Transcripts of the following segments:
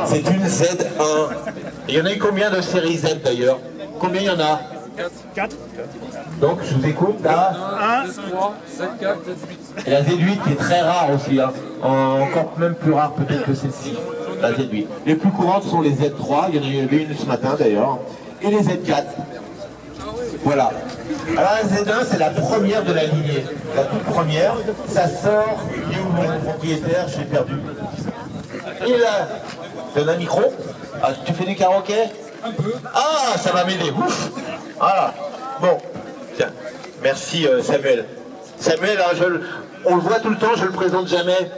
C'est une Z1. Il y en a eu combien de série Z d'ailleurs? Combien il y en a? 4. Donc je vous écoute là. 1, 3, 7, 4, 7, 8. Et la Z8 qui est très rare aussi, hein. Encore même plus rare peut-être que celle-ci, la Z8. Les plus courantes sont les Z3, il y en a eu une ce matin d'ailleurs, et les Z4. Voilà. Alors la Z1 c'est la première de la lignée, la toute première. Ça sort du mon propriétaire, j'ai perdu. Et là, t'as un micro? Ah, tu fais du karaoké? Un peu. Ah, ça va m'aider. Ouf. Voilà. Bon, tiens, merci Samuel. Samuel, hein, on le voit tout le temps, je le présente jamais.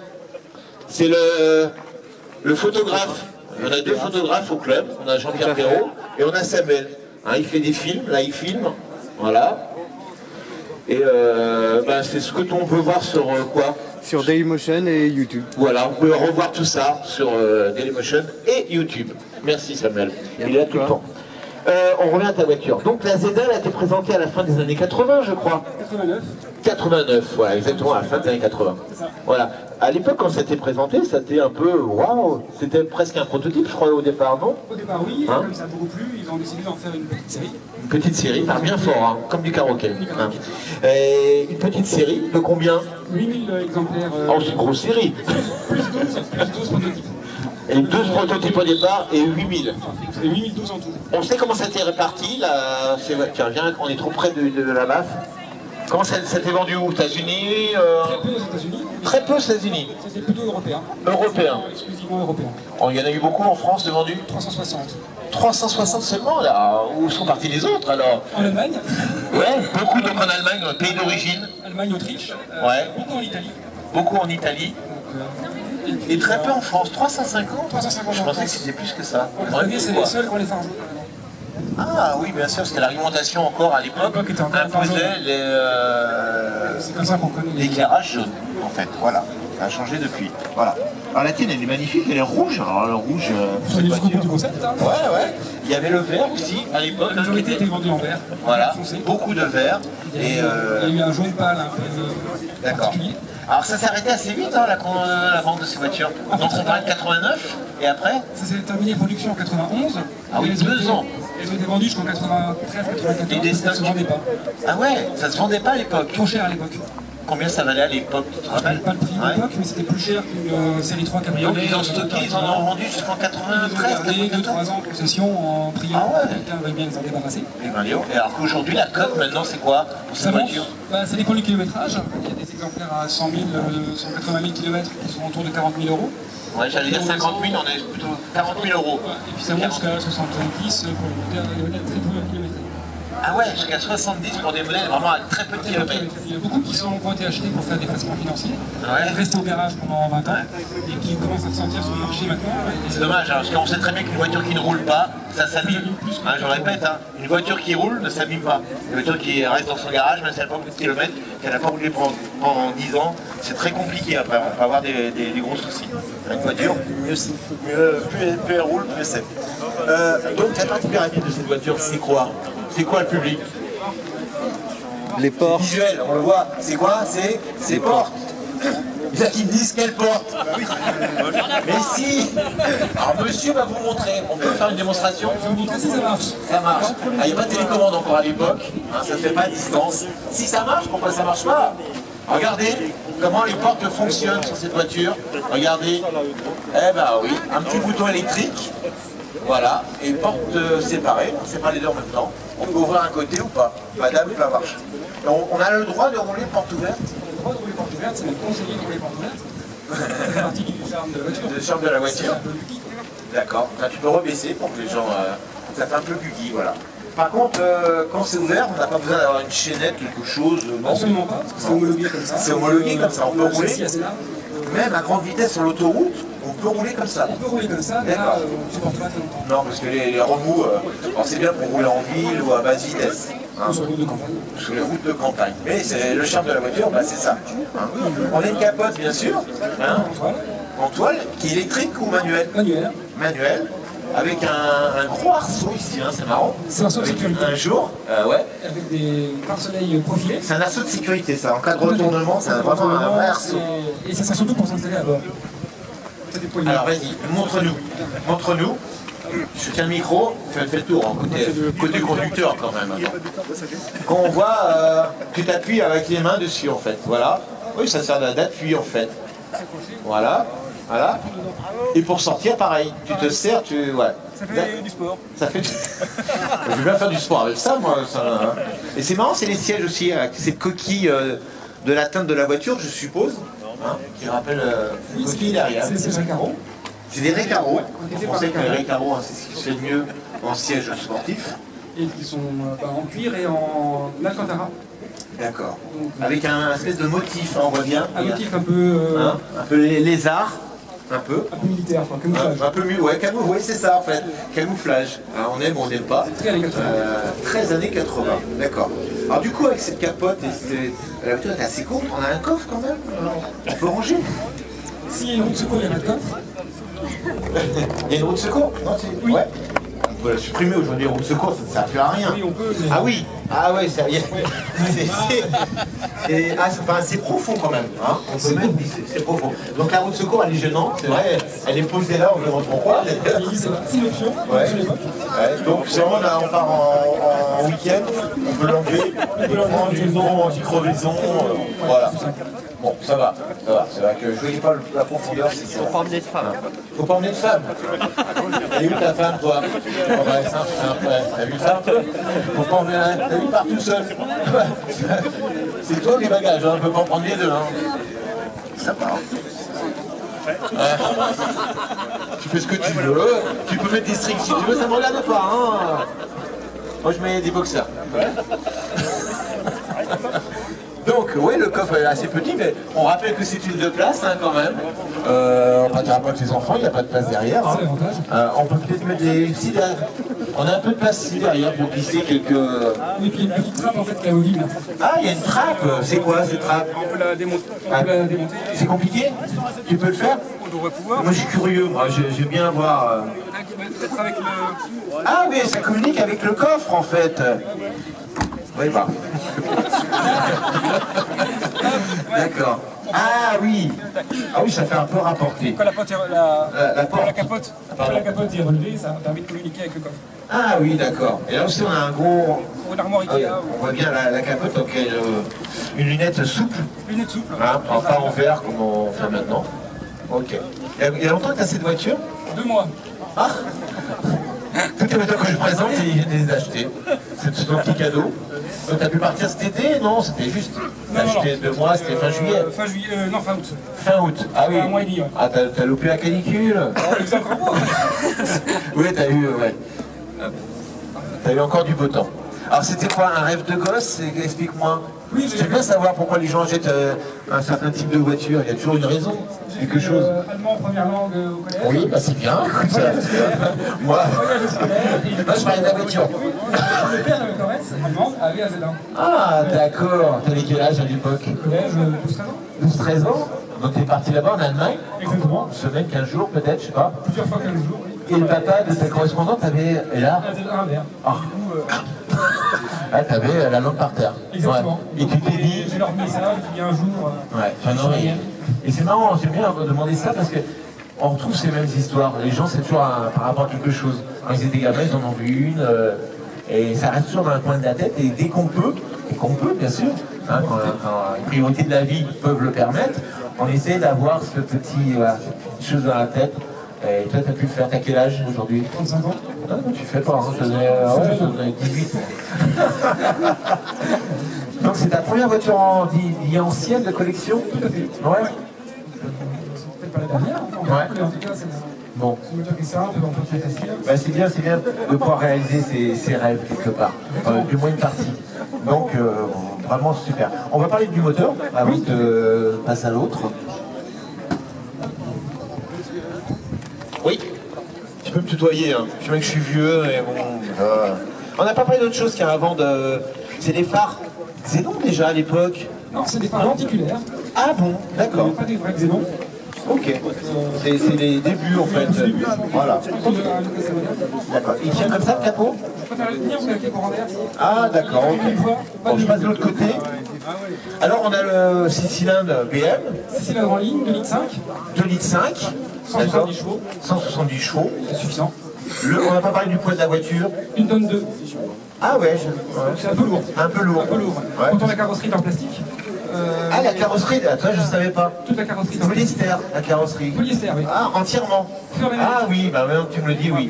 C'est le photographe. On a deux photographes au club. On a Jean-Pierre Perrault et on a Samuel. Hein, il fait des films, là il filme. Voilà. Et c'est ce que on peut voir sur quoi? Sur Dailymotion et YouTube. Voilà, on peut revoir tout ça sur Dailymotion et YouTube. Merci Samuel, il est là tout le temps. On revient à ta voiture. Donc la Z1 a été présentée à la fin des années 80, je crois. 89. 89, voilà, exactement, à la fin des années 80. Voilà. À l'époque, quand c'était présenté, c'était un peu waouh, c'était presque un prototype, je crois, au départ, non? Au départ, oui, et Hein, comme ça a beaucoup plu, ils ont décidé d'en faire une petite série. une petite série, par bien fort, hein, comme du karaoké. Hein. Et une petite série de combien? 8000 exemplaires. Oh, c'est une grosse série. Plus 12 prototypes. Et 12 prototypes au départ et 8000. Et 8012 en tout. On sait comment ça s'était réparti, là. Tiens, viens, on est trop près de la base. Comment ça s'était vendu où? Aux États-Unis Très peu aux États-Unis. Très peu aux États-Unis. C'était plutôt européen. Européen. Exclusivement européen. Oh, il y en a eu beaucoup en France de vendus? 360. 360 seulement, là. Où sont partis les autres, alors? En Allemagne. Ouais, beaucoup donc en Allemagne, dans le pays d'origine. Allemagne, Autriche. Ouais. Beaucoup en Italie. Beaucoup en Italie. Donc, Et très peu en France. 350? 350 Je en pensais que France. c'était plus que ça. En premier, c'est les seuls qu'on les fait en jaune. Ah oui, bien sûr, parce que l'alimentation encore à l'époque l'époque était encore imposait C'est comme ça qu'on connaît les. l'éclairage jaune, en fait. Voilà, ça a changé depuis. Voilà. Alors la tienne, elle est magnifique, elle est rouge. Alors le rouge, Sur les jusqu'au bout du concept. Hein. ouais, ouais. Il y avait le vert aussi à l'époque. La majorité était vendue en vert. Voilà, Foncé. beaucoup de vert. Il y Et a eu un jaune pâle un peu d'accord. particulier. Alors ça s'est arrêté assez vite, hein, la vente de ces voitures. Donc on parlait de 89, et après? Ça s'est terminé production en 91. Ah oui, Et elles ont 2 été- ans. Elles ont été vendues jusqu'en 93, 94. Et des Ça ne se stocks? vendait pas. Ah ouais, ça se vendait pas à l'époque. Trop cher à l'époque. Combien ça valait à l'époque, tu te Je ne rappelles? pas le prix à Ouais. l'époque, mais c'était plus cher qu'une série 3 Donc cabriolet. ils ont stocké, ils en ont vendu jusqu'en Ils ont 93, gardé 2-3 ans en possession en priant Ah ouais. que quelqu'un veuille bien les en débarrasser. Et alors qu'aujourd'hui, la cote maintenant, c'est quoi pour Ça cette monte. voiture? Ça dépend du kilométrage. Il y a des exemplaires à 100 000, 180 000 km qui sont autour de 40 000 euros. Ouais, j'allais dire 50 000, on est plutôt 40 000 euros. Et puis ça monte jusqu'à 70 pour les modèles très peu kilométrés. Ah ouais, jusqu'à 70 pour des modèles vraiment à très peu de kilomètres. Il y a beaucoup qui ont été achetés pour faire des placements financiers, Ouais. restés au garage pendant 20 ans, et qui commencent à se sentir sur le marché maintenant. C'est dommage, hein, parce qu'on sait très bien qu'une voiture qui ne roule pas, ça s'abîme. Hein, je le répète, hein, une voiture qui roule ne s'abîme pas. Une voiture qui reste dans son garage, même si elle n'a pas beaucoup de kilomètres, qu'elle n'a pas roulé pendant 10 ans, c'est très compliqué après, on peut avoir des gros soucis. Une voiture, plus elle roule, mieux c'est. Donc la particularité de cette voiture, c'est quoi? C'est quoi le public? Les portes. Visuel, on le voit. C'est quoi? C'est ces portes. Il y a qui me disent quelle porte? Mais si. Alors monsieur va vous montrer. On peut faire une démonstration? Je vais vous montrer si ça marche. Ça marche. Ah, il n'y a pas de télécommande encore à l'époque. Hein, ça ne se fait pas à distance. Si ça marche, pourquoi ça ne marche pas? Regardez comment les portes fonctionnent sur cette voiture. Regardez. Eh ben oui, un petit bouton électrique. Voilà, et portes séparées, on sépare les deux en même temps. On peut ouvrir un côté ou pas. Madame, ça marche. Et on a le droit de rouler porte ouverte? Le droit de rouler porte ouverte, c'est même conseillé de rouler porte ouverte. Ça fait partie du charme de la voiture. De chambre de la voiture. C'est un peu lucky. D'accord. Enfin, tu peux rebaisser pour que les gens... ça fait un peu buggy, voilà. Par contre, quand c'est ouvert, on n'a pas besoin d'avoir une chaînette, quelque chose, non? Absolument pas, parce que c'est homologué comme ça. C'est homologué comme ça, on peut rouler. Châssis assez large. Même à grande vitesse sur l'autoroute, on peut rouler comme ça. On peut rouler comme ça, mais D'accord. là, on ne supporte pas très longtemps. Non, parce que les remous, alors c'est bien pour rouler en ville ou à basse vitesse. Hein, Ou sur route de campagne. sur les routes de campagne. Mais c'est le charme de la voiture, bah, c'est ça. Hein. On a une capote, bien sûr, hein, Voilà. en toile, qui est électrique ou manuelle? Manuel. Manuelle, avec un gros arceau ici, hein, c'est marrant. C'est un arceau de Avec sécurité. un jour, ouais. Avec des pare-soleil profilés. C'est un arceau de sécurité, ça. En cas de retournement, c'est vraiment un vrai arceau. Et ça sert surtout pour s'installer à bord. t'as des poignées. Alors vas-y, montre-nous. Montre-nous. Je tiens le micro, fais le tour, hein, côté conducteur quand même. Quand on voit que tu appuies avec les mains dessus en fait, voilà. Oui, ça sert d'appui en fait. Voilà, voilà. Et pour sortir, pareil, tu te sers, ouais. Ça fait du sport. Ça fait... Je vais bien faire du sport avec ça, moi. Ça, hein. Et c'est marrant, c'est les sièges aussi, avec cette coquille de la teinte de la voiture, je suppose, hein, qui rappelle une coquille derrière. C'est des carreaux. C'est des récaraux. On sait que les récaraux, hein, c'est ce qui se fait de mieux en siège sportif. Et qui sont en cuir et en alcantara. D'accord. Avec un espèce de motif, hein, on voit bien. Un motif un peu... Hein, un peu lézard. Un peu militaire, quoi, camouflage. Un peu mieux, ouais, ouais, c'est ça en fait. Camouflage. Hein, on aime ou on n'aime pas. 13 années 80, d'accord. Alors du coup, avec cette capote, la voiture est assez courte, on a un coffre quand même. On peut ranger. S'il y a une roue de secours, il y a pas de coffre. Il y a une roue de secours? Non, oui. Ouais. On peut la supprimer aujourd'hui, roue de secours, ça ne sert plus à rien. Oui, on peut. Mais... Ah oui, ah ouais, ça y est. C'est profond quand même. Hein, c'est profond. Donc la roue de secours, elle est gênante, c'est vrai, elle est posée là, on ne comprend pas. C'est une option. Ouais. Ouais. Donc si on part en week-end, on peut l'enlever, on peut prendre une eau anti-crevaison, voilà. Bon, ça va, ça va. C'est vrai que je ne voyais pas la profondeur. Il ne faut pas emmener de femme. Faut pas emmener de femme. Elle est où ta femme, toi? Oh, bah, simple, ouais. T'as vu ça? Faut pas emmener un... T'as vu, part tout seul. C'est toi les bagages, hein. On peut pas en prendre les deux. Hein. Ça part. Tu fais ce que tu veux. Tu peux mettre des strings si tu veux, ça ne me regarde pas. Hein. Moi, je mets des boxers. Donc, oui, le coffre est assez petit, mais on rappelle que c'est une 2 places hein, quand même. On ne partira pas avec les enfants, il n'y a pas de place derrière. Hein. On peut peut-être mettre des... On a un peu de place ici derrière pour glisser quelques... Oui, puis il y a une petite trappe en fait qui est amovible. Ah, il y a une trappe. C'est quoi cette trappe? On peut la démonter. C'est compliqué? Tu peux le faire? On devrait pouvoir. Moi, je suis curieux. Moi, j'aime bien voir... Peut-être avec le... Ah, mais ça communique avec le coffre en fait. Oui, bah. D'accord. Ah oui. Ah oui, ça fait un peu rapporter. Quand la capote est relevée, ça permet de communiquer avec le coffre. Ah oui, d'accord. Et là aussi, on a un gros... Une armoire Ikea. On voit bien la capote, donc une lunette souple. Lunette souple. Hein, pas en verre comme on fait maintenant. Ok. Il y a longtemps que tu as cette voiture? 2 mois. Ah. Toutes les voitures que je présente, je les ai achetées. C'est ton petit cadeau. Donc tu as pu partir cet été? Non, c'était juste. Acheté 2 mois, c'était fin juillet. Fin juillet, non, fin août. Fin août, ah oui. Un mois et demi, ouais. Ah, t'as loupé la canicule? C'est encore beau. Oui, t'as eu, ouais. T'as eu encore du beau temps. Alors c'était quoi, un rêve de gosse? Explique-moi. Oui, j'aime bien savoir pourquoi les gens achètent un certain type de voiture. Il y a toujours une raison, quelque chose. Allemand en première langue au collège. Oui, bah c'est bien. Moi, je parlais de la voiture. Le père de Corrèze, allemande, avait à Z1. Ah, d'accord. T'avais quel âge à l'époque? Collège, 12-13 ans. 12-13 ans. Donc t'es parti là-bas en Allemagne? Exactement. Une semaine, 15 jours peut-être, je sais pas. Plusieurs fois 15 jours. Et le papa de ta correspondante avait... Et là? Un Z1 vert. Ah. Ah, t'avais la langue par terre. Exactement. Ouais. Et tu t'es dit... J'ai leur message, il y a un jour... Ouais, enfin, non, et c'est marrant, j'aime bien demander ça parce que on retrouve ces mêmes histoires. Les gens, c'est toujours par rapport à quelque chose. Quand ils étaient gamins, ils en ont vu une, et ça reste toujours dans le coin de la tête. Et dès qu'on peut, bien sûr, hein, quand les priorités de la vie peuvent le permettre, on essaie d'avoir ce petit chose dans la tête. Et toi, tu as pu le faire. T'as quel âge aujourd'hui? 35 ans. Ah, non, tu fais pas, hein. Je faisais 18. Donc c'est ta première voiture ancienne de collection? Tout à fait. Ouais. Peut-être pas la dernière, Ouais. mais en tout cas, c'est Bon. une voiture qui est simple, on peut être facile. Bah, c'est bien de pouvoir réaliser ses rêves quelque part, du moins une partie. Donc vraiment super. On va parler du moteur avant de passer à l'autre. Oui. Tu peux me tutoyer, hein. Je sais que je suis vieux, mais bon. On n'a pas parlé d'autre chose qu'avant de. C'est des phares xénon déjà à l'époque. Non, c'est des phares lenticulaires. Ah bon, d'accord. Pas des vrais xénon. Ok. C'est les débuts en fait. Voilà. D'accord. Il tient comme ça le capot? Je préfère le tenir parce qu'avec les courants d'air. Ah d'accord, ok. Bon, je passe de l'autre côté. Alors on a le 6 cylindres BM. 6 cylindres en ligne, 2,5 litres. 2,5 litres. 170 chevaux, 170 chevaux. c'est suffisant. On n'a pas parlé du poids de la voiture. 1 tonne 2. Ah ouais, C'est un peu lourd. un peu lourd. Un peu lourd. Ouais. Pourtant la carrosserie est en plastique. Ah, la carrosserie, toi je savais pas. Toute la carrosserie est en plastique. Polyester, la carrosserie. Polyester, oui. Ah, entièrement. Fur et à mesure. Ah oui, bah maintenant que tu me le dis, oui.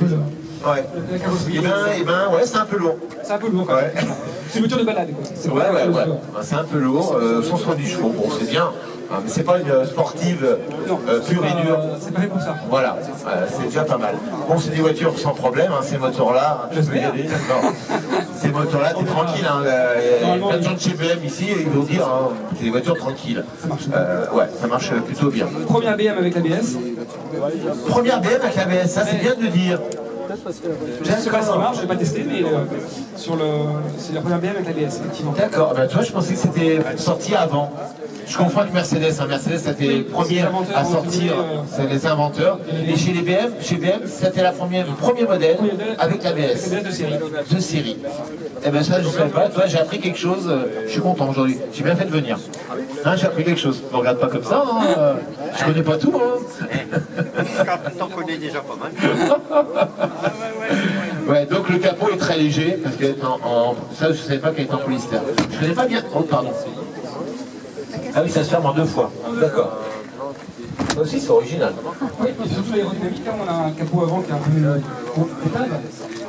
Ouais. La carrosserie. Ouais, c'est un peu lourd. C'est un peu lourd quand même. Ouais. C'est une voiture de balade quoi. C'est Ouais. pas- C'est un peu lourd. 170 chevaux, bon, c'est bien. Ah, mais c'est pas une sportive Non, pure et dure. c'est pas fait pour ça. Voilà, c'est déjà pas mal. Bon, c'est des voitures sans problème, hein, ces moteurs-là. Je peux y aller. Non. Ces moteurs-là, t'es tranquille. Hein, il y a plein de gens de chez BM ici et ils vont dire, hein, c'est des voitures tranquilles. Ça marche. Ouais, ça marche plutôt bien. Première BM avec l'ABS. Première BM avec ABS, ça c'est bien de le dire. Je ne sais pas s'il marche, je n'ai pas testé, mais c'est la première BM avec l'ABS, effectivement. D'accord, ben, tu vois, je pensais que c'était sorti avant. Je confonds avec Mercedes. Hein. Mercedes, c'était les premiers à sortir, c'est les inventeurs. Et chez les BM, c'était le premier modèle avec l'ABS. ABS de série. De série. Eh ben ça, je ne savais pas. Toi, j'ai appris quelque chose. Je suis content aujourd'hui. J'ai bien fait de venir. Hein, j'ai appris quelque chose. Ne regarde pas comme ça. Hein. Je connais pas tout. Hein. T'en connais déjà pas mal. Ouais, donc le capot est très léger parce qu'elle est ça, je ne savais pas qu'elle était en polystère. Je connais pas bien. Oh, pardon. Ah oui, ça se ferme en 2 fois. D'accord. Ça aussi, c'est original. Oui, et surtout l'aérodynamique, là, on a un capot avant qui est un peu concave.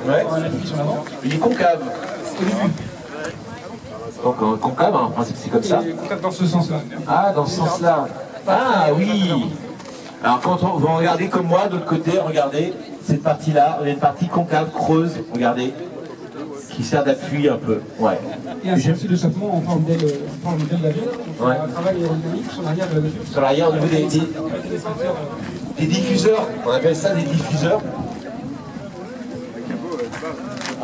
Ouais. On a l'appui sur l'avant. Il est concave. Au début. Donc concave, hein, en principe, c'est comme ça. Et concave dans ce sens-là. Ah, dans ce sens-là. Ah oui. Alors quand on va regarder comme moi, de l'autre côté, regardez, cette partie-là, on a une partie concave, creuse, regardez, qui sert d'appui un peu. Ouais. Et un circuit d'échappement en forme d'aile d'avion. Donc, Ouais. un travail aérodynamique sur l'arrière de la voiture. Sur l'arrière, au niveau Avec des senseurs, des diffuseurs, on appelle ça des diffuseurs.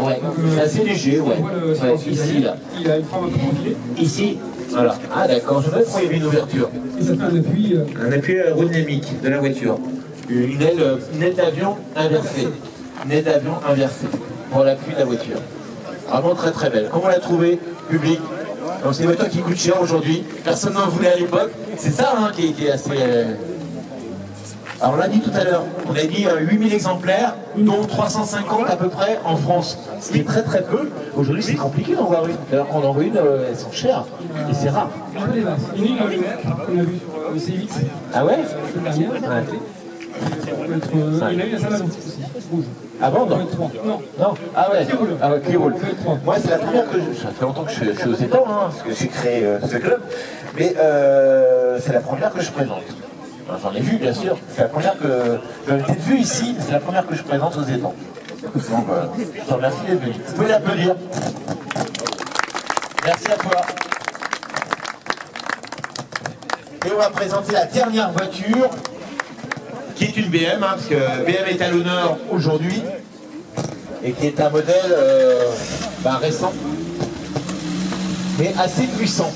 Ouais, c'est assez léger, ouais. on voit le Ouais, ici, là. Il a une forme un peu profilée. Ici, voilà. Ah d'accord, je vais croire qu'il y avait une ouverture. Et ça fait un appui. Un appui aérodynamique de la voiture. Une aile d'avion inversée. Une aile d'avion inversée pour l'appui de la voiture. Vraiment très très belle. Comment on l'a trouvé, public? Donc c'est une voiture qui coûte cher aujourd'hui. Personne n'en voulait à l'époque. C'est ça hein, qui est assez... Alors on l'a dit tout à l'heure, on a dit 8000 exemplaires, dont 350 à peu près en France. Ce qui est très très peu. Aujourd'hui c'est compliqué d'en voir une. Alors qu'on en voit une, elles sont chères. Et c'est rare. Un peu des masses. Une ligne qu'on a vu sur le C8 Ah ouais? la semaine dernière. Ouais. Il y en a une à Saint-Malo aussi, rouge. À vendre? On peut être 3. Non. Non. Ah ouais. Ah ouais, qui roule. On peut être 3. Moi c'est la première que ça fait longtemps que je suis aux étangs, hein, parce que j'ai créé ce club. Mais c'est la première que je présente. Enfin, j'en ai vu bien sûr. C'est la première que j'en ai peut-être vu ici, mais c'est la première que je présente aux étangs. Donc je te remercie d'être venu. Vous pouvez l'applaudir. Merci à toi. Et on va présenter la dernière voiture, qui est une BM, hein, parce que BM est à l'honneur aujourd'hui, et qui est un modèle récent, mais assez puissant.